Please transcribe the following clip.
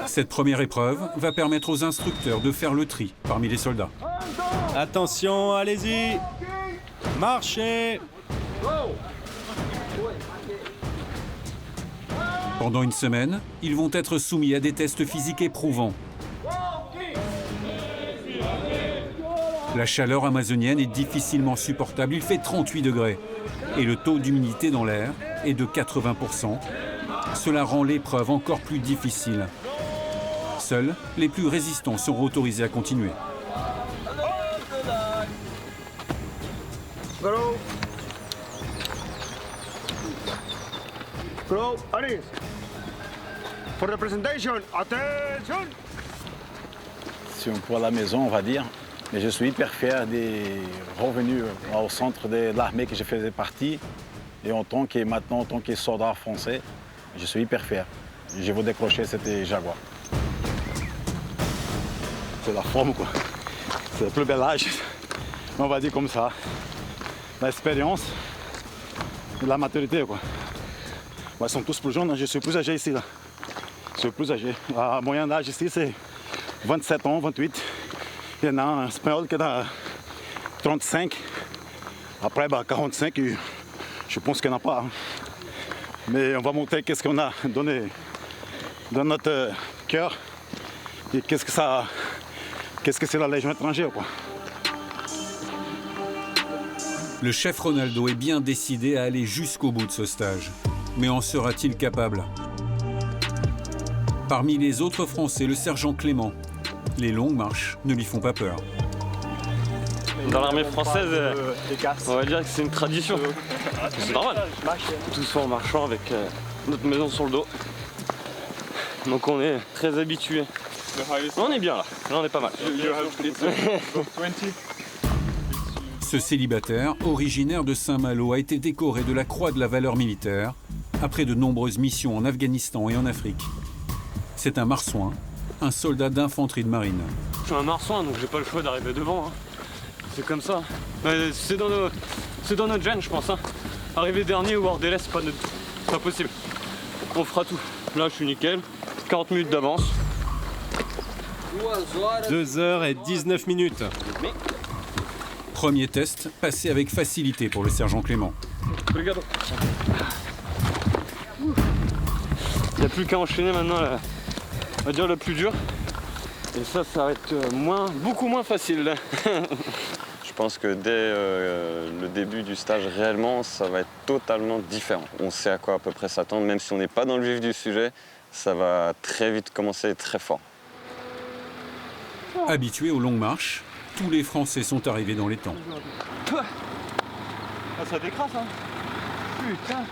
Cette première épreuve va permettre aux instructeurs de faire le tri parmi les soldats. Attention, allez-y. Marchez. Pendant une semaine, ils vont être soumis à des tests physiques éprouvants. La chaleur amazonienne est difficilement supportable, il fait 38 degrés. Et le taux d'humidité dans l'air est de 80%. Cela rend l'épreuve encore plus difficile. Seuls les plus résistants seront autorisés à continuer. Go, allez. For the presentation, attention. Si on peut à la maison, on va dire. Mais je suis hyper fier des revenus au centre de l'armée que je faisais partie. Et maintenant, en tant que soldat français, je suis hyper fier. Je veux décrocher cette Jaguar. C'est la forme, quoi. C'est le plus bel âge. On va dire comme ça. L'expérience et la maturité, quoi. Ils sont tous plus jeunes, je suis plus âgé ici. Là. Je suis plus âgé. La moyenne d'âge ici, c'est 27 ans, 28. Il y en a un espagnol qui a 35. Après, 45, je pense qu'il n'y en a pas. Mais on va montrer qu'est-ce qu'on a donné dans notre cœur et qu'est-ce que c'est la Légion étrangère, quoi. Le chef Ronaldo est bien décidé à aller jusqu'au bout de ce stage. Mais en sera-t-il capable? Parmi les autres Français, le sergent Clément. Les longues marches ne lui font pas peur. Dans l'armée française, on va dire que c'est une tradition. C'est normal. Tout ça en marchant avec notre maison sur le dos. Donc on est très habitué. On est bien là, on est pas mal. Ce célibataire, originaire de Saint-Malo, a été décoré de la Croix de la valeur militaire après de nombreuses missions en Afghanistan et en Afrique. C'est un marsouin, un soldat d'infanterie de marine. Je suis un marsouin, donc j'ai pas le choix d'arriver devant. Hein. C'est comme ça. C'est dans notre gène, je pense. Hein. Arriver dernier ou hors délai, c'est pas possible. On fera tout. Là, je suis nickel. 40 minutes d'avance. 2h19. Premier test passé avec facilité pour le sergent Clément. Il n'y a plus qu'à enchaîner maintenant, on va dire le plus dur. Et ça va être beaucoup moins facile. Je pense que dès le début du stage, réellement, ça va être totalement différent. On sait à quoi à peu près s'attendre, même si on n'est pas dans le vif du sujet, ça va très vite commencer très fort. Habitués aux longues marches, tous les Français sont arrivés dans les temps. Ah, ça décrasse, hein. Putain.